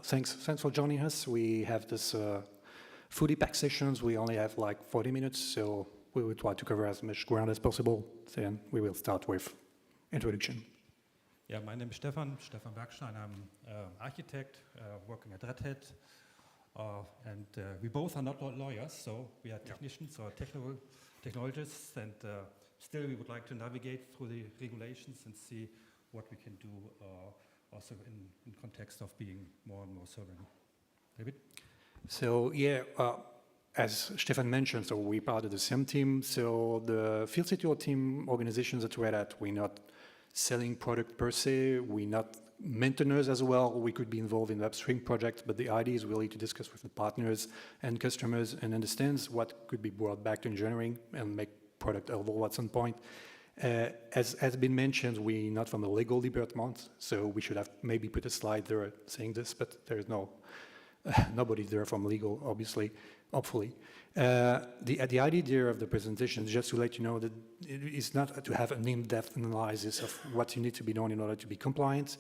Thanks for joining us. We have this fully packed sessions. We only have like 40 minutes, so we will try to cover as much ground as possible. Then we will start with introduction. Yeah, my name is Stefan Bergstein. I'm architect working at Red Hat. And we both are not lawyers, so we are technicians or technologists, and still we would like to navigate through the regulations and see what we can do also in context of being more and more sovereign. David? So yeah, as Stefan mentioned, so we're part of the same team. So the field security team organizations at Red Hat, we're not selling product per se, we're not maintainers as well. We could be involved in the upstream project, but the idea is really to discuss with the partners and customers and understand what could be brought back to engineering and make product available at some point. As has been mentioned, we're not from the legal department, so we should have maybe put a slide there saying this, but there is nobody there from legal, obviously, hopefully. The idea there of the presentation is just to let you know that it is not to have an in-depth analysis of what you need to be done in order to be compliant.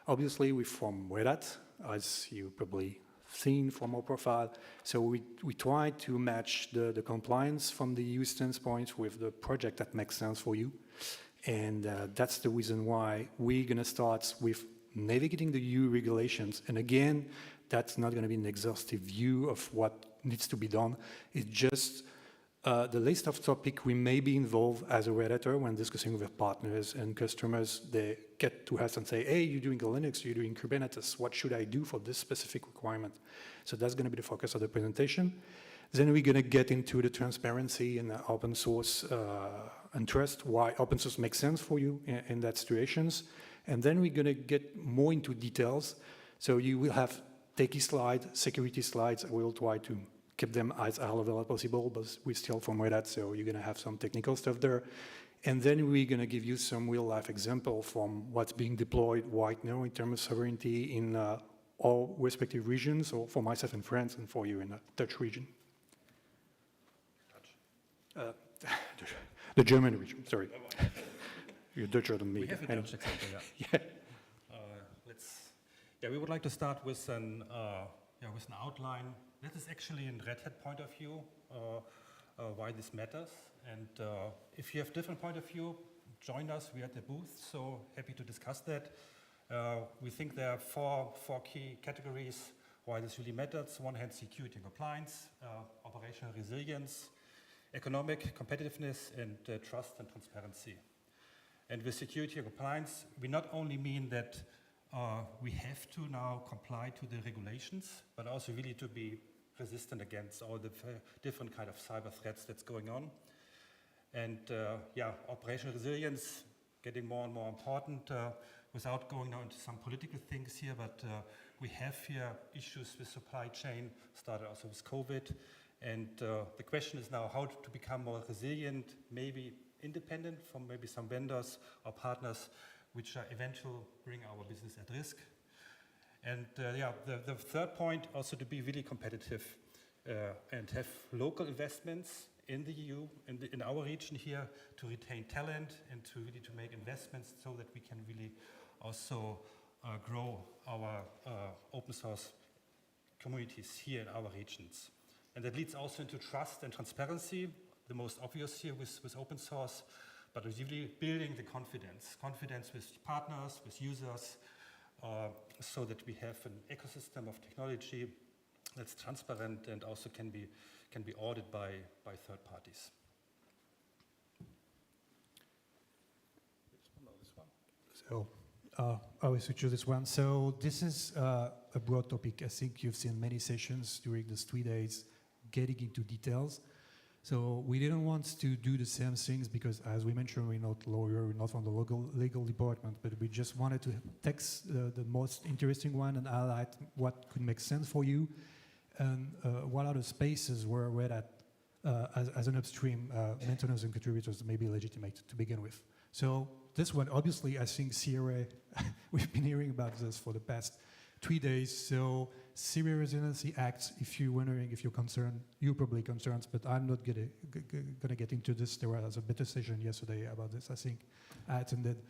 Obviously, we're from Red Hat, as you probably seen from our profile. So we try to match the compliance from the EU standpoint with the project that makes sense for you. And that's the reason why we're going to start with navigating the EU regulations. And again, that's not going to be an exhaustive view of what needs to be done. It's just the list of topics we may be involved as a Red Hatter when discussing with partners and customers. They get to us and say, hey, you're doing Linux, you're doing Kubernetes, what should I do for this specific requirement? So that's going to be the focus of the presentation. Then we're going to get into the transparency and the open source and trust, why open source makes sense for you in that situations. And then we're going to get more into details. So you will have techie slides, security slides. We'll try to keep them as high level as possible, but we're still from Red Hat, so you're going to have some technical stuff there. And then we're going to give you some real-life example from what's being deployed right now in terms of sovereignty in all respective regions, or for myself in France and for you in the Dutch region. The German region, sorry. You're Dutcher than me. We have a Dutch example, yeah. Yeah, we would like to start with an outline. That is actually in Red Hat point of view, why this matters. And if you have different point of view, join us. We're at the booth, so happy to discuss that. We think there are four key categories why this really matters. On one hand, security and compliance, operational resilience, economic competitiveness, and trust and transparency. And with security and compliance, we not only mean that we have to now comply to the regulations, but also really to be resistant against all the different kind of cyber threats that's going on. And operational resilience getting more and more important without going now into some political things here, but we have here issues with supply chain, started also with COVID. And the question is now how to become more resilient, maybe independent from maybe some vendors or partners which are eventually bring our business at risk. And the third point, also to be really competitive and have local investments in the EU, in our region here, to retain talent and to really to make investments so that we can really also grow our open source communities here in our regions. And that leads also into trust and transparency, the most obvious here with open source, but it's really building the confidence with partners, with users, so that we have an ecosystem of technology that's transparent and also can be audited by third parties. So I will switch to this one. So this is a broad topic. I think you've seen many sessions during these 3 days getting into details. So we didn't want to do the same things because, as we mentioned, we're not lawyer, we're not from the legal department, but we just wanted to text the most interesting one and highlight what could make sense for you and what are the spaces where that, as an upstream maintenance and contributors, may be legitimate to begin with. So this one, obviously, I think CRA, we've been hearing about this for the past 3 days. So Cyber Resiliency Act, if you're wondering, if you're concerned, you're probably concerned, but I'm not gonna get into this. There was a better session yesterday about this, I think, I attended.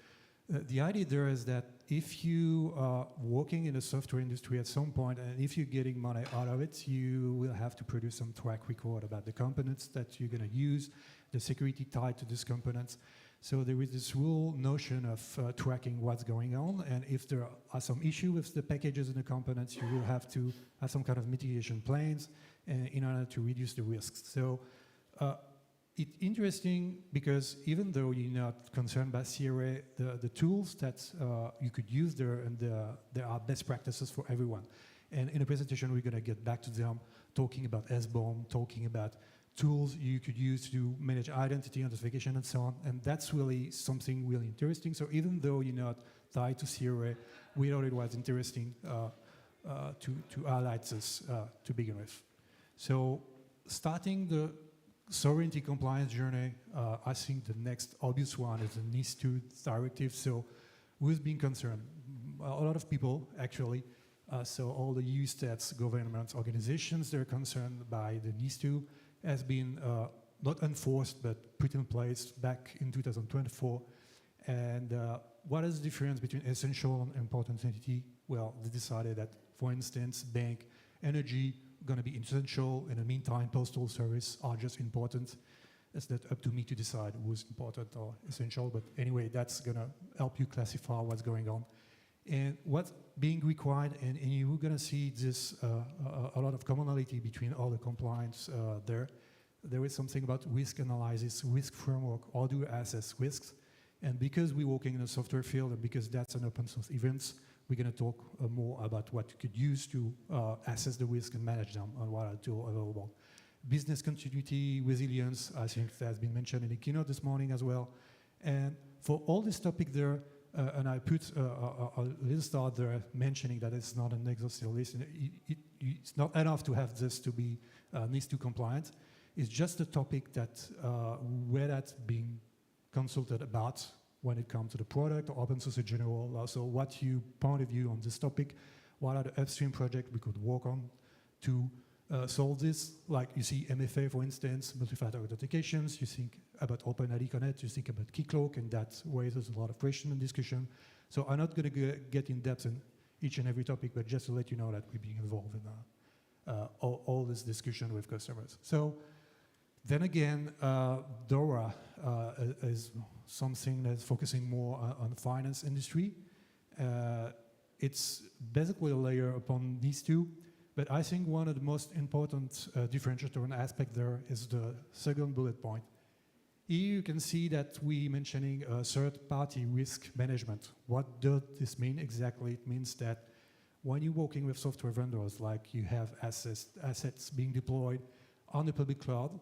The idea there is that if you are working in the software industry at some point, and if you're getting money out of it, you will have to produce some track record about the components that you're going to use, the security tied to these components. So there is this real notion of tracking what's going on, and if there are some issues with the packages and the components, you will have to have some kind of mitigation plans in order to reduce the risks. So it's interesting because even though you're not concerned by CRA, the tools that you could use there, and there are best practices for everyone. And in the presentation, we're going to get back to them, talking about SBOM, talking about tools you could use to manage identity identification and so on. And that's really something really interesting. So even though you're not tied to CRA, we thought it was interesting to highlight this to begin with. So starting the sovereignty compliance journey, I think the next obvious one is the NIS2 directive. So who's being concerned? A lot of people, actually. So all the EUCS government organizations, they're concerned by the NIS2, has been not enforced, but put in place back in 2024. And what is the difference between essential and important entity? Well, they decided that, for instance, bank, energy, going to be essential. In the meantime, postal service are just important. It's not up to me to decide who's important or essential, but anyway, that's going to help you classify what's going on. And what's being required, and you're going to see this a lot of commonality between all the compliance there. There is something about risk analysis, risk framework, how do you assess risks? And because we're working in the software field, and because that's an open source event, we're going to talk more about what you could use to assess the risk and manage them and what are tools available. Business continuity, resilience, I think that's been mentioned in the keynote this morning as well. And for all this topic there, and I put a little star there mentioning that it's not an exhaustive list. It's not enough to have this to be NIS2 compliant. It's just a topic that Red Hat being consulted about when it comes to the product or open source in general. So what's your point of view on this topic? What are the upstream projects we could work on to solve this? Like you see MFA, for instance, multi-factor authentications. You think about OpenID Connect, you think about Keycloak, and that raises a lot of question and discussion. So I'm not going to get in depth in each and every topic, but just to let you know that we're being involved in all this discussion with customers. So then again, DORA is something that's focusing more on the finance industry. It's basically a layer upon these two, but I think one of the most important differentiator and aspect there is the second bullet point. Here you can see that we're mentioning third-party risk management. What does this mean exactly? It means that when you're working with software vendors, like you have assets being deployed on the public cloud,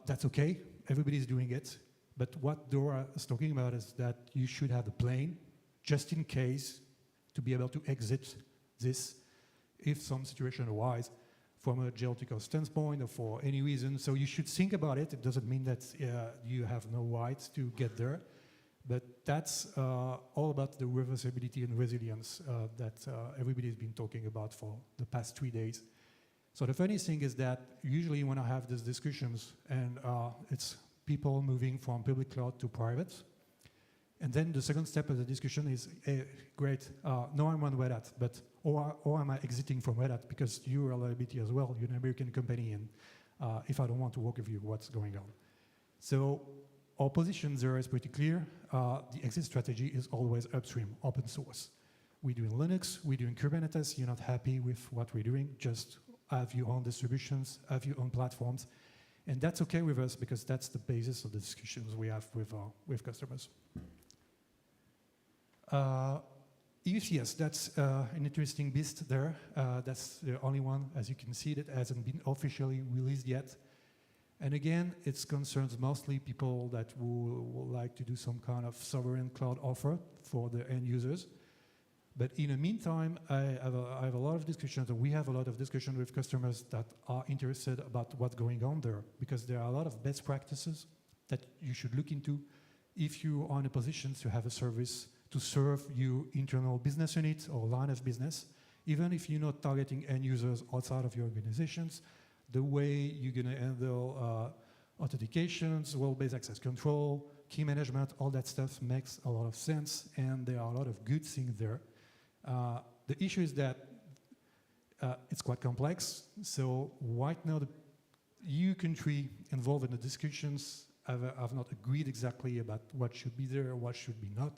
that's okay, everybody's doing it. But what DORA is talking about is that you should have a plane, just in case, to be able to exit this if some situation arises from a geopolitical standpoint or for any reason. So you should think about it. It doesn't mean that you have no rights to get there. But that's all about the reversibility and resilience that everybody's been talking about for the past 3 days. So the funny thing is that usually when I have these discussions, and it's people moving from public cloud to private, and then the second step of the discussion is, hey, great, now I'm on Red Hat, but or am I exiting from Red Hat because you're a liability as well, you're an American company, and if I don't want to work with you, what's going on? So our position there is pretty clear. The exit strategy is always upstream, open source. We're doing Linux, we're doing Kubernetes, you're not happy with what we're doing, just have your own distributions, have your own platforms, and that's okay with us because that's the basis of the discussions we have with customers. EUCS, that's an interesting beast there. That's the only one, as you can see, that hasn't been officially released yet. And again, it concerns mostly people that would like to do some kind of sovereign cloud offer for the end users. But in the meantime, I have a lot of discussions, and we have a lot of discussion with customers that are interested about what's going on there, because there are a lot of best practices that you should look into if you are in a position to have a service to serve your internal business unit or line of business, even if you're not targeting end users outside of your organizations, the way you're going to handle authentications, role-based access control, key management, all that stuff makes a lot of sense, and there are a lot of good things there. The issue is that it's quite complex. So right now, the EU country involved in the discussions have not agreed exactly about what should be there, what should be not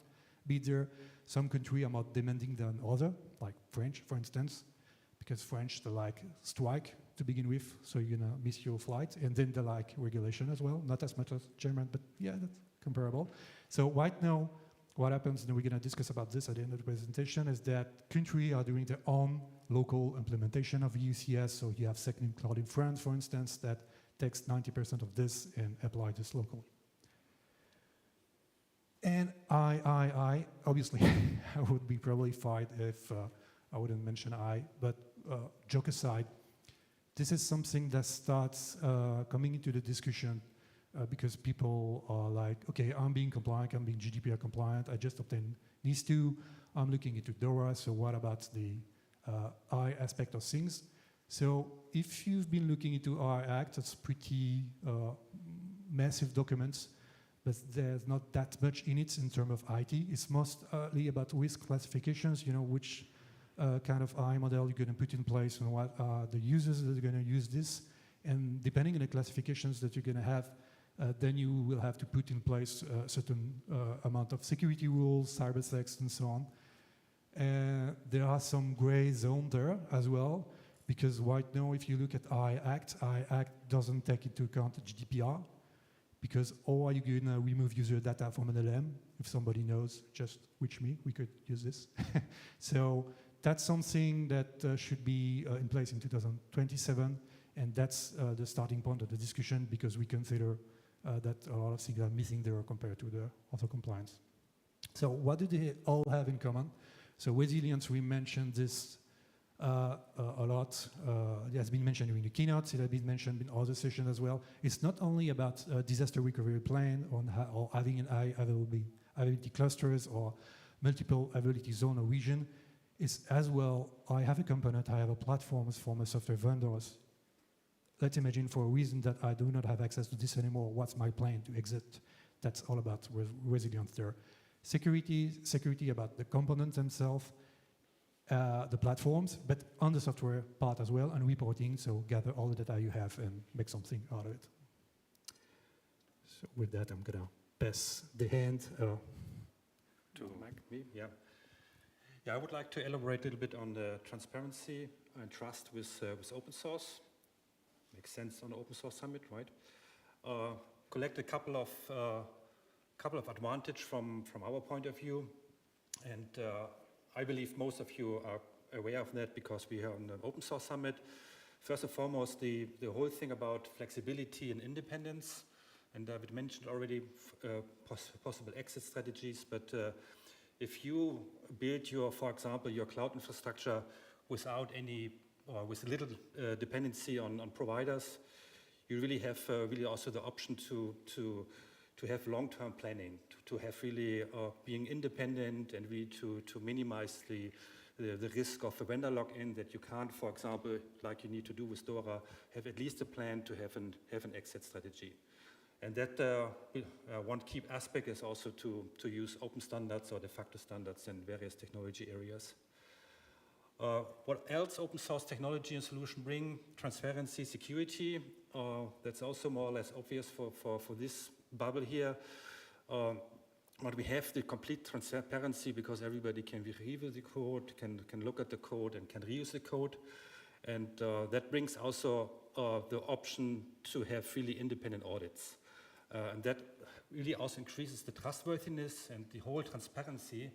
be there. Some countries are more demanding than others, like French, for instance, because French, they like strike to begin with, so you're gonna miss your flight, and then they like regulation as well, not as much as German, but yeah, that's comparable. So right now, what happens, and we're gonna discuss about this at the end of the presentation, is that countries are doing their own local implementation of EUCS. So you have Second Cloud in France, for instance, that takes 90% of this and apply this locally. And obviously, I would be probably fired if I wouldn't mention but joke aside, this is something that starts coming into the discussion because people are like, okay, I'm being compliant, I'm being GDPR compliant, I just obtained these two, I'm looking into DORA, so what about the I aspect of things? So if you've been looking into our Act, it's pretty massive documents, but there's not that much in it in terms of IT. It's mostly about risk classifications, you know, which kind of AI model you're going to put in place and what are the users that are going to use this. And depending on the classifications that you're going to have, then you will have to put in place a certain amount of security rules, cybersec, and so on. There are some gray zone there as well, because right now, if you look at AI Act doesn't take into account GDPR, because how are you going to remove user data from an LM? If somebody knows, just reach me, we could use this. So that's something that should be in place in 2027, and that's the starting point of the discussion, because we consider that a lot of things are missing there compared to the auto compliance. So what do they all have in common? So resilience, we mentioned this a lot. It has been mentioned during the keynotes. It has been mentioned in other sessions as well. It's not only about a disaster recovery plan or having an high availability clusters or multiple availability zone or region. It's as well, I have a component, I have a platform for my software vendors. Let's imagine for a reason that I do not have access to this anymore, what's my plan to exit? That's all about resilience there. Security about the components themselves, the platforms, but on the software part as well, and reporting, so gather all the data you have and make something out of it. So with that, I'm gonna pass the hand to me. Yeah. Yeah, I would like to elaborate a little bit on the transparency and trust with open source. Makes sense on the Open Source Summit, right? Collect a couple of advantage from our point of view, and I believe most of you are aware of that because we are on the Open Source Summit. First and foremost, the whole thing about flexibility and independence, and David mentioned already possible exit strategies, but if you build for example, your cloud infrastructure without any, with little dependency on providers, you really have really also the option to have long-term planning, to have really being independent and really to minimize the risk of a vendor lock-in that you can't, for example, like you need to do with DORA, have at least a plan to have an exit strategy. And that one key aspect is also to use open standards or de facto standards in various technology areas. What else open source technology and solution bring? Transparency, security. That's also more or less obvious for this bubble here. But we have the complete transparency because everybody can review the code, can look at the code and can reuse the code. And that brings also the option to have really independent audits. And that really also increases the trustworthiness, and the whole transparency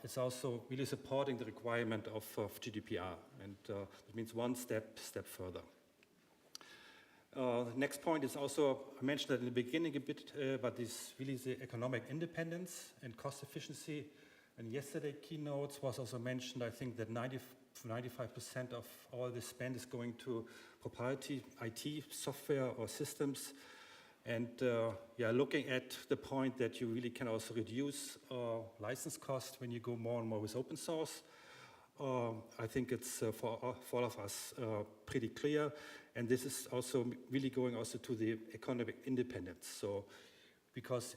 is also really supporting the requirement of GDPR. And it means one step further. The next point is also, I mentioned that in the beginning a bit, but this really the economic independence and cost efficiency. And yesterday keynotes was also mentioned, I think that 95% of all the spend is going to proprietary IT software or systems. And yeah, looking at the point that you really can also reduce license costs when you go more and more with open source, I think it's for all of us pretty clear. And this is also really going also to the economic independence. So, because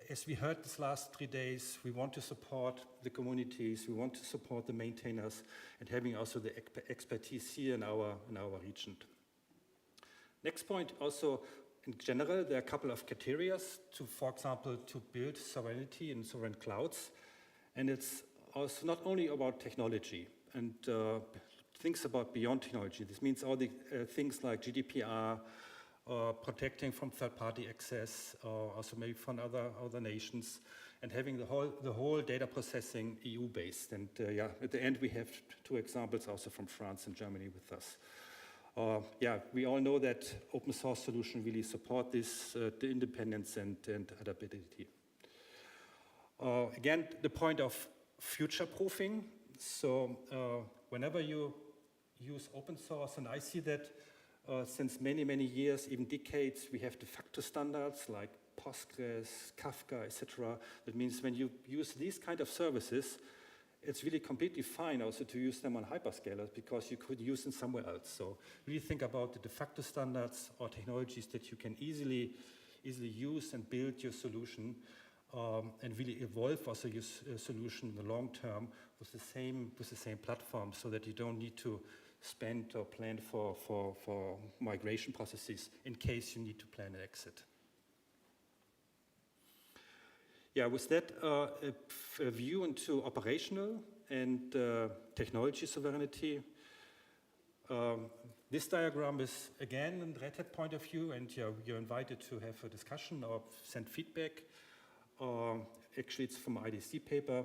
as we heard these last 3 days, we want to support the communities, we want to support the maintainers, and having also the expertise here in our region. Next point, also in general, there are a couple of criteria to, for example, to build sovereignty in sovereign clouds. And it's also not only about technology and things about beyond technology. This means all the things like GDPR, protecting from third-party access, also maybe from other nations, and having the whole data processing EU-based. And yeah, at the end we have 2 examples also from France and Germany with us. Yeah, we all know that open source solutions really support this, the independence and adaptability. Again, the point of future-proofing. So whenever you use open source, and I see that since many, many years, even decades, we have de facto standards like Postgres, Kafka, etc. That means when you use these kind of services, it's really completely fine also to use them on hyperscalers because you could use them somewhere else. So really think about the de facto standards or technologies that you can easily use and build your solution and really evolve also your solution in the long term with the same platform, so that you don't need to spend or plan for migration processes in case you need to plan an exit. Yeah, with that a view into operational and technology sovereignty, this diagram is again in Red Hat point of view, and you're invited to have a discussion or send feedback. Actually, it's from IDC paper,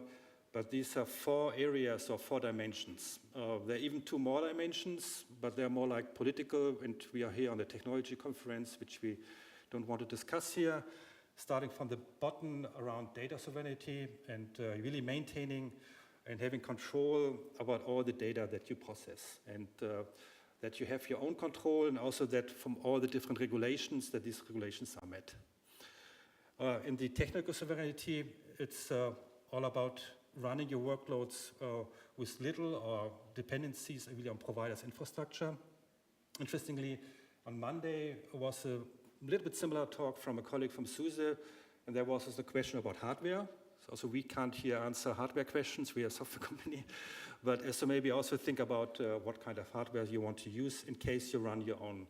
but these are 4 areas or 4 dimensions. There are even 2 more dimensions, but they're more like political, and we are here on the technology conference, which we don't want to discuss here. Starting from the bottom around data sovereignty and really maintaining and having control about all the data that you process, and that you have your own control, and also that from all the different regulations, that these regulations are met. In the technical sovereignty, it's all about running your workloads with little or dependencies really on providers' infrastructure. Interestingly, on Monday was a little bit similar talk from a colleague from SUSE, and there was also a question about hardware. So we can't here answer hardware questions, we are a software company, but so maybe also think about what kind of hardware you want to use in case you run your own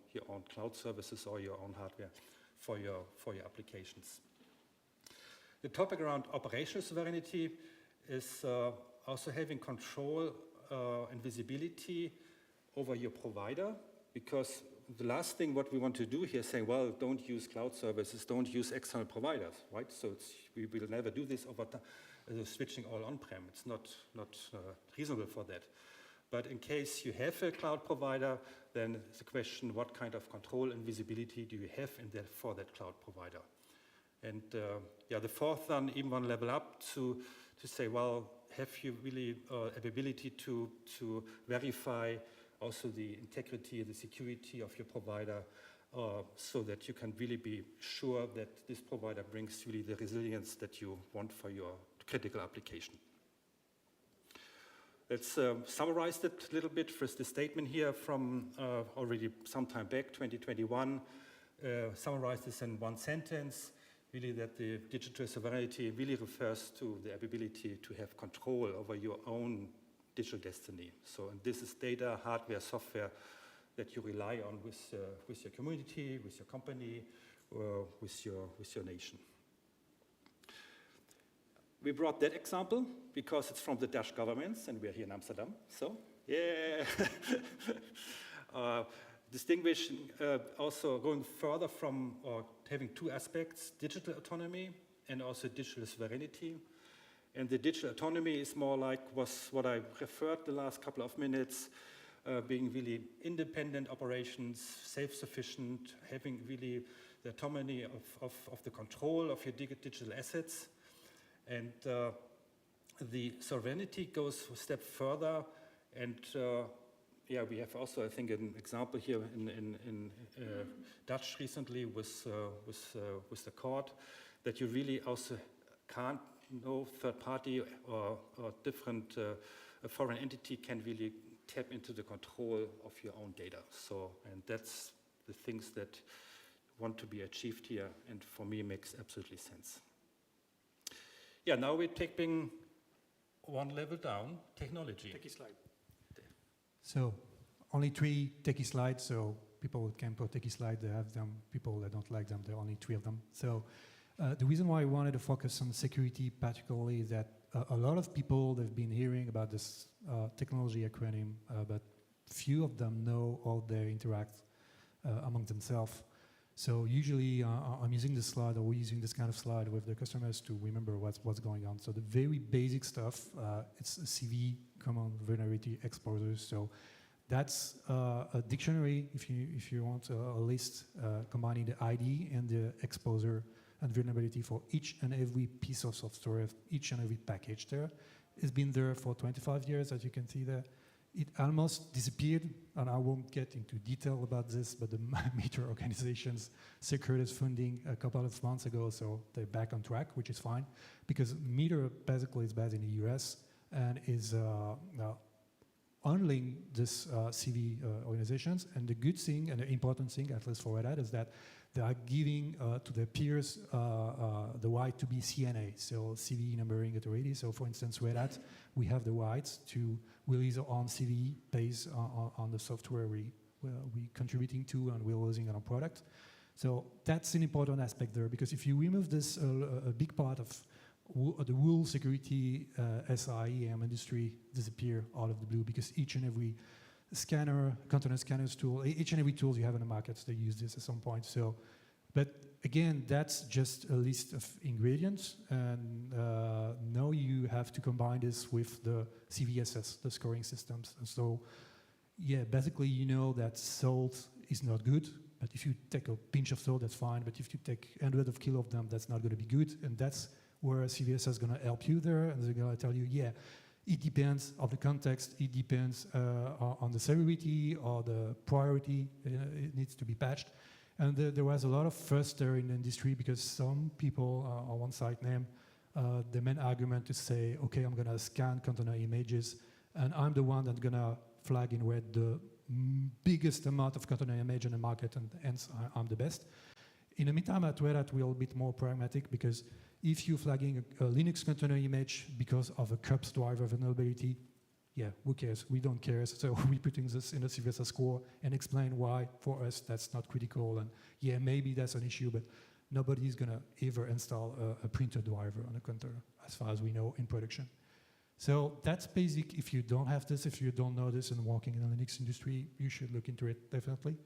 cloud services or your own hardware for your applications. The topic around operational sovereignty is also having control and visibility over your provider, because the last thing what we want to do here is saying, well, don't use cloud services, don't use external providers, right? So we will never do this over switching all on-prem. It's not reasonable for that. But in case you have a cloud provider, then it's a question, what kind of control and visibility do you have for that cloud provider? And yeah, the fourth one, even one level up to say, well, have you really the ability to verify also the integrity, the security of your provider, so that you can really be sure that this provider brings really the resilience that you want for your critical application. Let's summarize it a little bit. First, the statement here from already some time back, 2021, summarize this in one sentence, really that the digital sovereignty really refers to the ability to have control over your own digital destiny. So, and this is data, hardware, software that you rely on with your community, with your company, with your nation. We brought that example because it's from the Dutch governments, and we're here in Amsterdam. So, yeah. Distinguishing also going further from having 2 aspects: digital autonomy and also digital sovereignty. And the digital autonomy is more like what I referred the last couple of minutes, being really independent operations, self-sufficient, having really the autonomy of the control of your digital assets. And the sovereignty goes a step further, and yeah, we have also, I think, an example here in Dutch recently with the court, that you really also can't, no third party or different foreign entity can really tap into the control of your own data. So, and that's the things that want to be achieved here, and for me makes absolutely sense. yeah, now we're taking one level down, technology. Take a slide. So only 3 techie slides, so people can put techie slide, they have them. People that don't like them, there are only 3 of them. So the reason why I wanted to focus on security particularly is that a lot of people, they've been hearing about this technology acronym, but few of them know how they interact among themselves. So usually I'm using this slide, or we're using this kind of slide with the customers to remember what's going on. So the very basic stuff, it's a CV, common vulnerability exposures. So that's a dictionary, if you want, a list combining the ID and the exposure and vulnerability for each and every piece of software, each and every package there. It's been there for 25 years, as you can see there. It almost disappeared, and I won't get into detail about this, but the major organizations secured its funding a couple of months ago, so they're back on track, which is fine, because Meter basically is based in the US and is handling this CV organizations. And the good thing and the important thing, at least for Red Hat, is that they are giving to their peers the right to be CNA, so CV numbering authority. So for instance, Red Hat, we have the rights to release our own CV based on the software we contributing to and we're using on our product. So that's an important aspect there, because if you remove this, a big part of the whole security SIEM industry disappear out of the blue, because each and every scanner, container scanners tool, each and every tool you have in the market, they use this at some point. So, but again, that's just a list of ingredients, and now you have to combine this with the CVSS, the scoring systems. And so, yeah, basically you know that salt is not good, but if you take a pinch of salt, that's fine. But if you take 100 of kilo of them, that's not going to be good, and that's where CVSS is going to help you there, and they're going to tell you, yeah, it depends on the context, it depends on the severity or the priority, it needs to be patched. And there was a lot of fuss there in the industry, because some people on one side name the main argument to say, okay, I'm going to scan container images, and I'm the one that's going to flag in red the biggest amount of container image in the market, and hence I'm the best. In the meantime, at Red Hat, we're a bit more pragmatic, because if you're flagging a Linux container image because of a CUPS driver vulnerability, yeah, who cares? We don't care. So we're putting this in a CVSS score and explain why, for us, that's not critical. And yeah, maybe that's an issue, but nobody's going to ever install a printer driver on a container, as far as we know, in production. So that's basic. If you don't have this, if you don't know this and working in the Linux industry, you should look into it, definitely.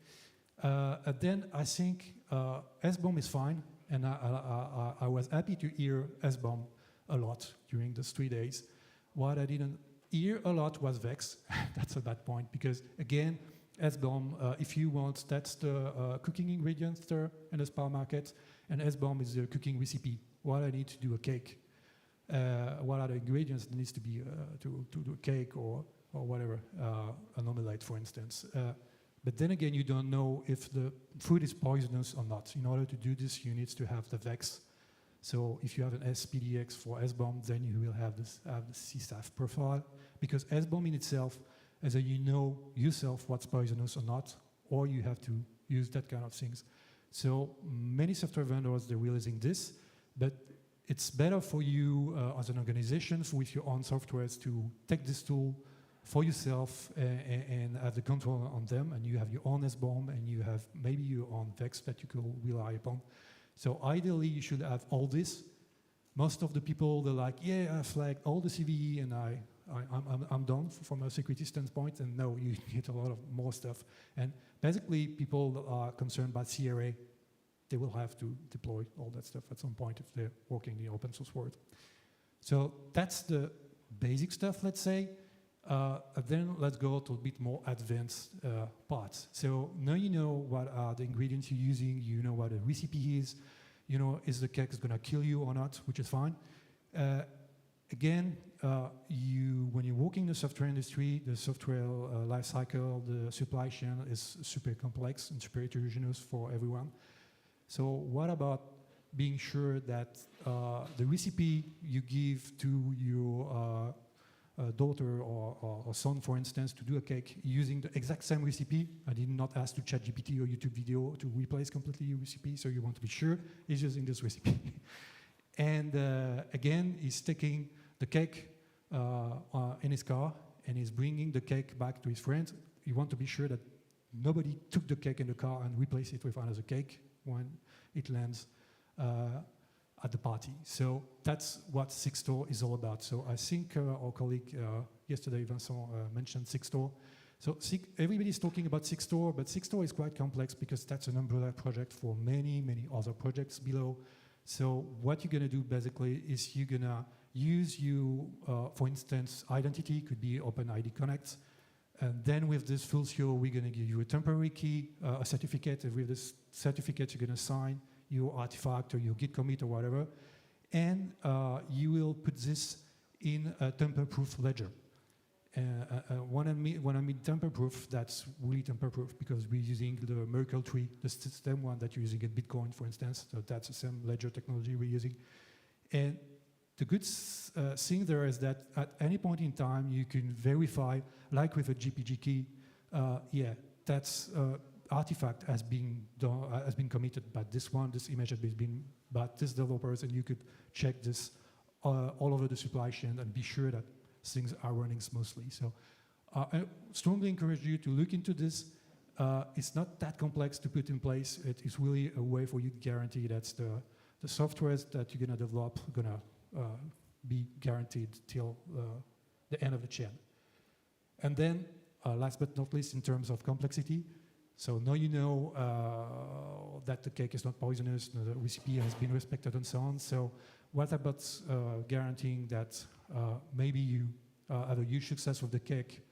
And then I think SBOM is fine. And I was happy to hear SBOM a lot during those 3 days. What I didn't hear a lot was VEX. That's a bad point, because again, SBOM, if you want, that's the cooking ingredients there in the spa market, and SBOM is the cooking recipe. What I need to do a cake, what are the ingredients that needs to be to do a cake or whatever, an omelette, for instance. But then again, you don't know if the food is poisonous or not. In order to do this, you need to have the VEX. So if you have an SPDX for SBOM, then you will have the CSAF profile, because SBOM in itself, as you know yourself what's poisonous or not, or you have to use that kind of things. So many software vendors, they're releasing this, but it's better for you as an organization with your own softwares to take this tool for yourself and have the control on them, and you have your own SBOM, and you have maybe your own VEX that you could rely upon. So ideally, you should have all this. Most of the people, they're like, yeah, I flagged all the CVE, and I'm done from a security standpoint, and no, you need a lot of more stuff. And basically, people that are concerned about CRA, they will have to deploy all that stuff at some point if they're working in the open source world. So that's the basic stuff, let's say. Then let's go to a bit more advanced parts. So now you know what are the ingredients you're using, you know what the recipe is, you know, is the cake going to kill you or not, which is fine. Again, when you're working in the software industry, the software life cycle, the supply chain is super complex and super heterogeneous for everyone. So what about being sure that the recipe you give to your daughter or son, for instance, to do a cake using the exact same recipe? I did not ask to ChatGPT or YouTube video to replace completely your recipe, so you want to be sure it's using this recipe. And again, he's taking the cake in his car and he's bringing the cake back to his friends. You want to be sure that nobody took the cake in the car and replaced it with another cake when it lands at the party. So that's what SIG-Store is all about. So I think our colleague yesterday, Vincent, mentioned SIG-Store. So everybody's talking about SIG-Store, but SIG-Store is quite complex because that's an umbrella project for many, many other projects below. So what you're going to do basically is you're going to use for instance, identity could be OpenID Connect. And then with this full SEO, we're going to give you a temporary key, a certificate. And with this certificate, you're going to sign your artifact or your Git commit or whatever. And you will put this in a tamper-proof ledger. When I mean tamper-proof, that's really tamper-proof because we're using the Merkle tree, the same one that you're using in Bitcoin, for instance. So that's the same ledger technology we're using. And the good thing there is that at any point in time, you can verify, like with a GPG key, that's artifact has been done, has been committed, but this image has been by this developers, and you could check this all over the supply chain and be sure that things are running smoothly. So I strongly encourage you to look into this. It's not that complex to put in place. It is really a way for you to guarantee that the software that you're going to develop going to be guaranteed till the end of the chain. And then, last but not least, in terms of complexity, so now you know that the cake is not poisonous, the recipe has been respected and so on. So what about guaranteeing that maybe you have a huge success with the cake,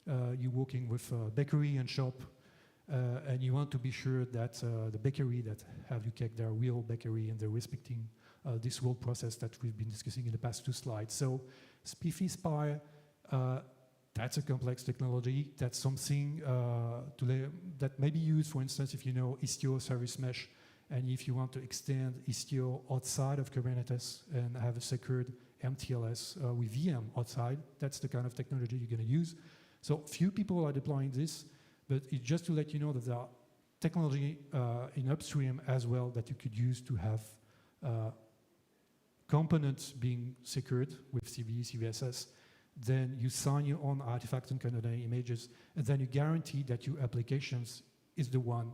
you're working with a bakery and shop, and you want to be sure that the bakery that have your cake, they're a real bakery and they're respecting this whole process that we've been discussing in the past 2 slides. So SPIFFY Spire, that's a complex technology. That's something that may be used, for instance, if you know Istio service mesh, and if you want to extend Istio outside of Kubernetes and have a secured MTLS with VM outside, that's the kind of technology you're going to use. So few people are deploying this, but it's just to let you know that there are technology in upstream as well that you could use to have components being secured with CVE, CVSS. Then you sign your own artifacts and container images, and then you guarantee that your applications is the one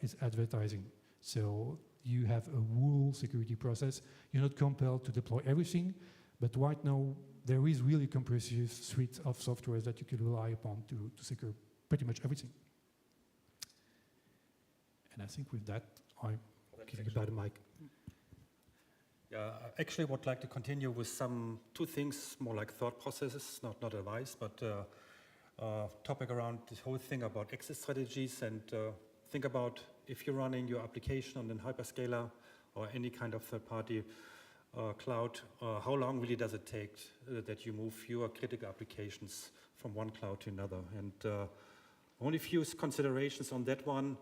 is advertising. So you have a whole security process. You're not compelled to deploy everything, but right now there is really a comprehensive suite of softwares that you can rely upon to secure pretty much everything. And I think with that, I'm giving back the mic. Yeah, I actually would like to continue with 2 things, more like thought processes, not advice, but topic around this whole thing about exit strategies, and think about if you're running your application on a hyperscaler or any kind of third-party cloud, how long really does it take that you move your critical applications from one cloud to another? And only few considerations on that one.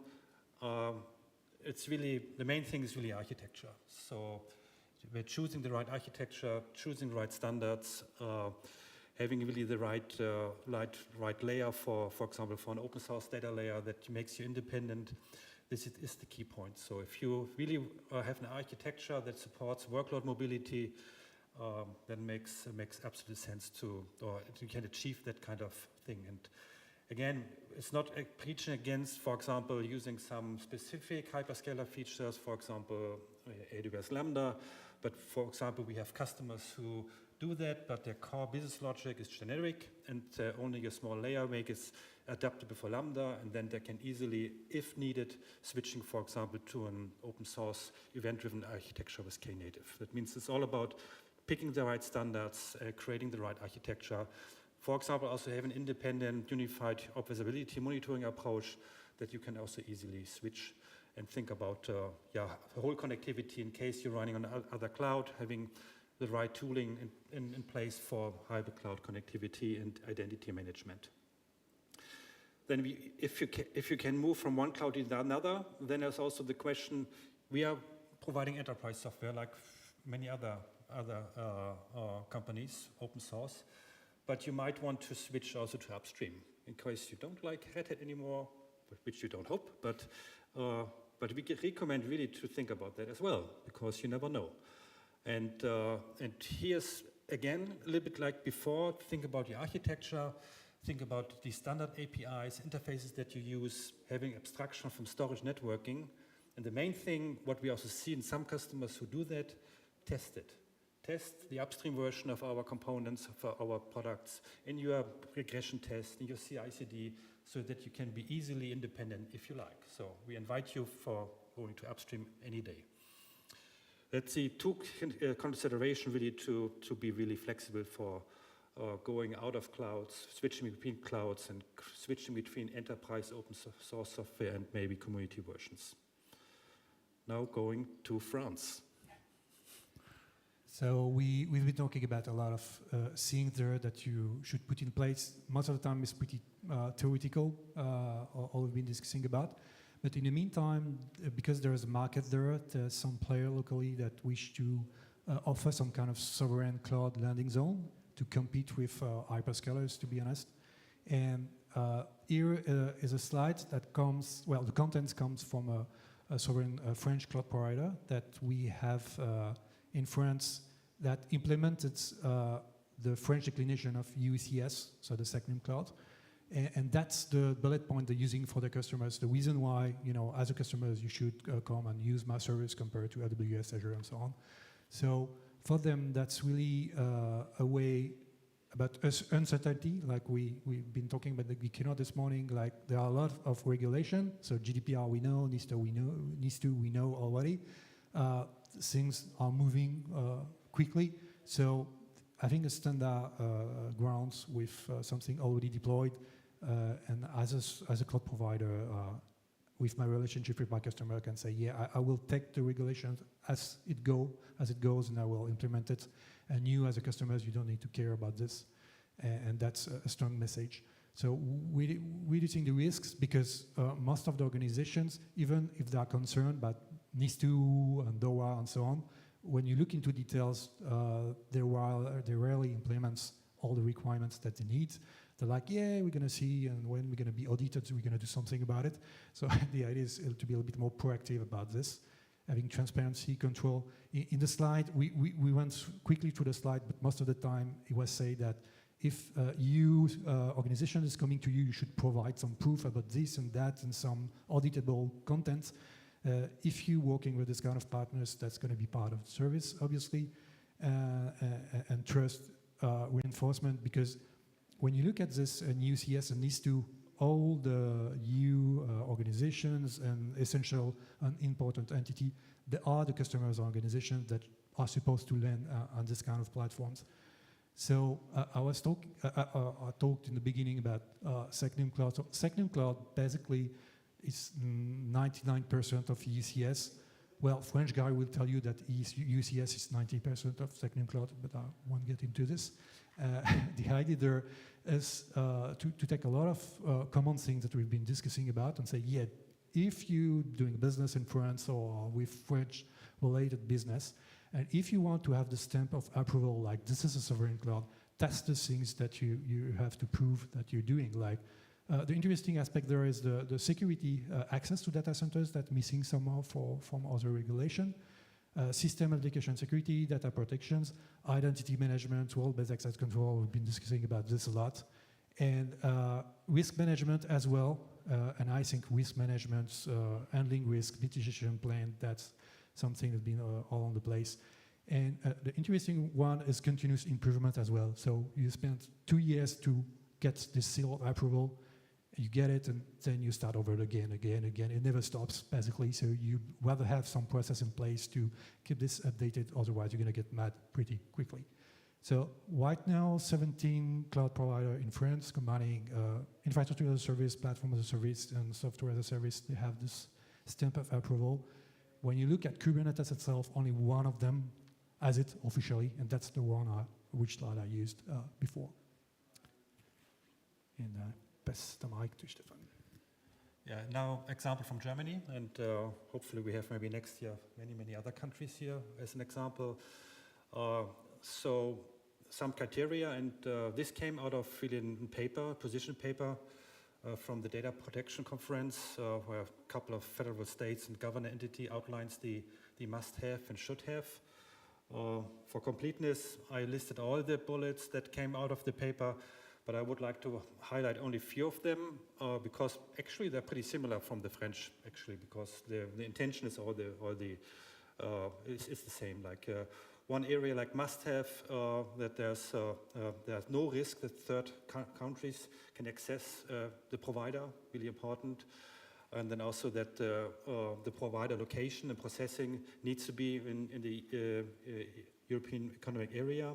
It's really, the main thing is really architecture. So we're choosing the right architecture, choosing the right standards, having really the right layer for example, for an open source data layer that makes you independent. This is the key point. So if you really have an architecture that supports workload mobility, then makes absolute sense or you can achieve that kind of thing. And again, it's not preaching against, for example, using some specific hyperscaler features, for example, AWS Lambda. But for example, we have customers who do that, but their core business logic is generic, and only a small layer make it adaptable for Lambda, and then they can easily, if needed, switching, for example, to an open source event-driven architecture with Knative. That means it's all about picking the right standards, creating the right architecture. For example, also have an independent, unified observability monitoring approach that you can also easily switch and think about the whole connectivity in case you're running on other cloud, having the right tooling in place for hybrid cloud connectivity and identity management. Then if you can move from one cloud to another, then there's also the question, we are providing enterprise software like many other companies, open source, but you might want to switch also to upstream in case you don't like Red Hat anymore, which you don't hope, but we recommend really to think about that as well, because you never know. And here's, again, a little bit like before, think about the architecture, think about the standard APIs, interfaces that you use, having abstraction from storage networking. And the main thing, what we also see in some customers who do that, test it. Test the upstream version of our components, of our products, in your regression test, in your CI/CD, so that you can be easily independent if you like. So we invite you for going to upstream any day. Let's see, took consideration really to be really flexible for going out of clouds, switching between clouds, and switching between enterprise open source software and maybe community versions. Now going to France. So we've been talking about a lot of things there that you should put in place. Most of the time it's pretty theoretical, all we've been discussing about. But in the meantime, because there's a market there, there's some player locally that wish to offer some kind of sovereign cloud landing zone to compete with hyperscalers, to be honest. And here is a slide that comes, well, the contents comes from a sovereign French cloud provider that we have in France that implemented the French declination of EUCS, so the Secnum Cloud. And that's the bullet point they're using for their customers. The reason why, as a customer, you should come and use my service compared to AWS, Azure, and so on. So for them, that's really a way about uncertainty, like we've been talking about the keynote this morning. Like there are a lot of regulation. So GDPR we know, NIS2 we know already. Things are moving quickly. So I think a standard grounds with something already deployed, and as a cloud provider, with my relationship with my customer, I can say, yeah, I will take the regulations as it goes, and I will implement it. And you, as a customer, you don't need to care about this, and that's a strong message. So we're reducing the risks because most of the organizations, even if they are concerned about NIS2 and DORA and so on, when you look into details, they rarely implement all the requirements that they need. They're like, yeah, we're going to see, and when we're going to be audited, we're going to do something about it. So the idea is to be a little bit more proactive about this, having transparency, control. In the slide, we went quickly through the slide, but most of the time it was said that if organization is coming to you, you should provide some proof about this and that and some auditable content. If you're working with this kind of partners, that's going to be part of the service, obviously, and trust reinforcement, because when you look at this EUCS and NIS2, all the EU organizations and essential and important entity, they are the customers organizations that are supposed to land on this kind of platforms. So I talked in the beginning about Secnum Cloud. So Secnum Cloud basically is 99% of EUCS. Well, French guy will tell you that EUCS is 90% of Secnum Cloud, but I won't get into this. The idea there is to take a lot of common things that we've been discussing about and say, yeah, if you're doing business in France or with French-related business, and if you want to have the stamp of approval, like this is a sovereign cloud, that's the things that you have to prove that you're doing. Like the interesting aspect there is the security access to data centers that's missing somehow from other regulation. System application security, data protections, identity management, role-based access control. We've been discussing about this a lot. And risk management as well. And I think risk management, handling risk, mitigation plan, that's something that's been all on the place. And the interesting one is continuous improvement as well. So you spend 2 years to get this seal of approval. You get it, and then you start over again. It never stops, basically. So you rather have some process in place to keep this updated. Otherwise, you're going to get mad pretty quickly. So right now, 17 cloud providers in France combining infrastructure as a service, platform as a service, and software as a service. They have this stamp of approval. When you look at Kubernetes itself, only one of them has it officially, and that's the one which slide I used before. And pass the mic to Stefan. Yeah, now example from Germany, and hopefully we have maybe next year many other countries here as an example. So some criteria, and this came out of really paper, position paper from the Data Protection Conference, where a couple of federal states and governor entity outlines the must-have and should-have. For completeness, I listed all the bullets that came out of the paper, but I would like to highlight only a few of them because actually they're pretty similar from the French, actually, because the intention is is the same. Like one area like must-have, that there's no risk that third countries can access the provider, really important. And then also that the provider location and processing needs to be in the European Economic Area.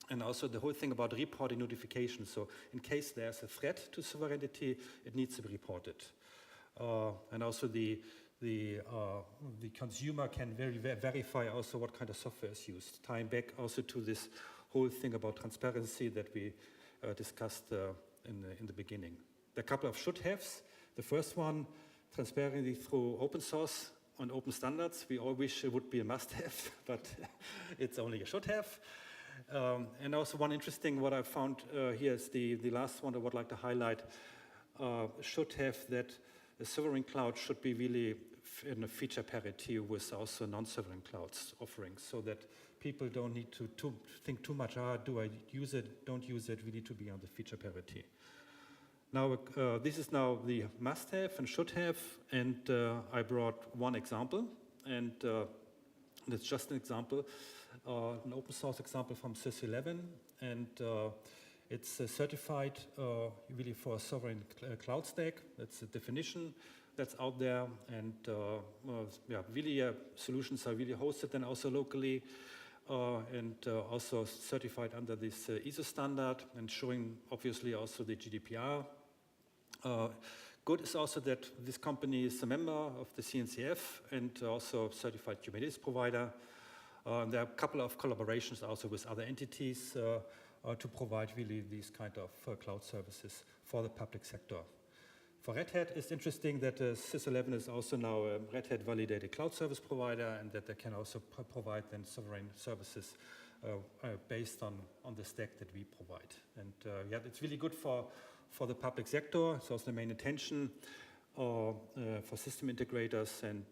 And also the whole thing about reporting notification. So in case there's a threat to sovereignty, it needs to be reported. And also the consumer can verify also what kind of software is used. Tying back also to this whole thing about transparency that we discussed in the beginning. There are a couple of should-haves. The first one, transparency through open source and open standards. We all wish it would be a must-have, but it's only a should-have. And also one interesting, what I found here is the last one I would like to highlight, should have that the sovereign cloud should be really in a feature parity with also non-sovereign clouds offerings, so that people don't need to think too much, do I use it, don't use it, we need to be on the feature parity. Now, this is now the must-have and should-have, and I brought one example, and that's just an example, an open source example from SysEleven, and it's certified really for a sovereign cloud stack. That's a definition that's out there, and really solutions are really hosted and also locally, and also certified under this ISO standard, and showing obviously also the GDPR. Good is also that this company is a member of the CNCF and also certified Kubernetes provider. There are a couple of collaborations also with other entities to provide really these kind of cloud services for the public sector. For Red Hat, it's interesting that SysEleven is also now a Red Hat validated cloud service provider, and that they can also provide then sovereign services based on the stack that we provide. And it's really good for the public sector. It's also the main intention for system integrators and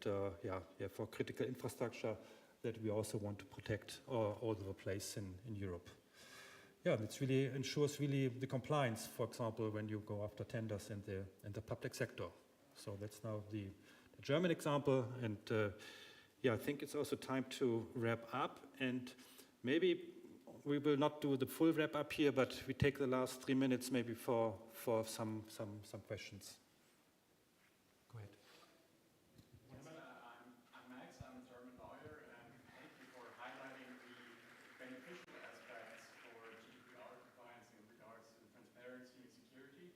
for critical infrastructure that we also want to protect all over the place in Europe. Yeah, it really ensures really the compliance, for example, when you go after tenders in the public sector. So that's now the German example, and I think it's also time to wrap up, and maybe we will not do the full wrap up here, but we take the last 3 minutes maybe for some questions. Go ahead. I'm Max, I'm a German lawyer, and thank you for highlighting the beneficial aspects for GDPR compliance in regards to transparency and security.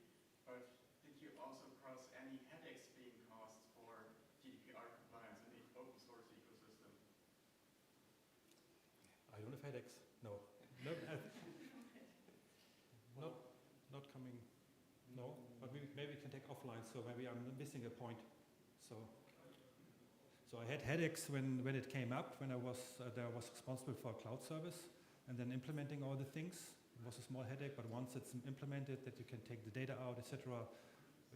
But did you also cross any headaches being caused for GDPR compliance in the open source ecosystem? I don't have headaches. No. Not coming. No, but maybe we can take offline. So maybe I'm missing a point. So I had headaches when it came up, when I was responsible for a cloud service, and then implementing all the things. It was a small headache, but once it's implemented, that you can take the data out, etc.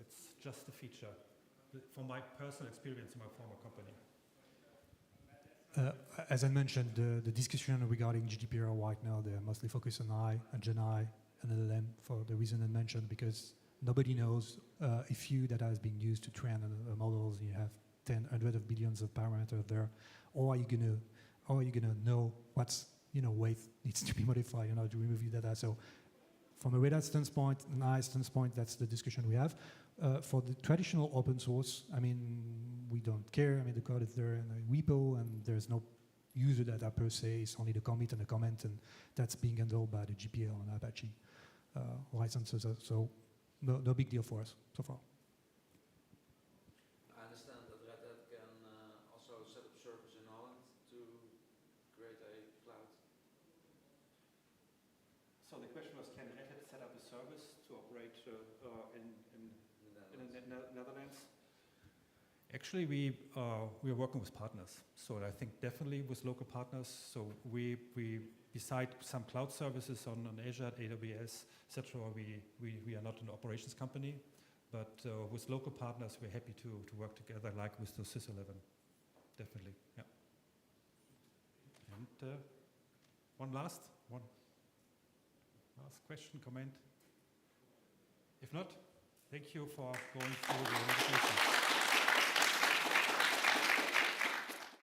It's just a feature. From my personal experience in my former company. As I mentioned, the discussion regarding GDPR right now, they're mostly focused on I and GenAI and LLM for the reason I mentioned, because nobody knows a few that has been used to train models. You have hundreds of billions of parameters there, or are you gonna know what's weight needs to be modified, to remove your data. So from a Red Hat standpoint, an AI standpoint, that's the discussion we have. For the traditional open source, we don't care. The code is there in a repo, and there's no user data per se. It's only the commit and the comment, and that's being handled by the GPL and Apache licenses. So no big deal for us so far. I understand that Red Hat can also set up servers in Holland to create a cloud. So the question was, can Red Hat set up a service to operate in the Netherlands? Actually, we are working with partners. So I think definitely with local partners. So we beside some cloud services on Azure, AWS, etc. We are not an operations company, but with local partners, we're happy to work together, like with the SysEleven. Definitely, yeah. one last question, comment? If not, thank you for going through the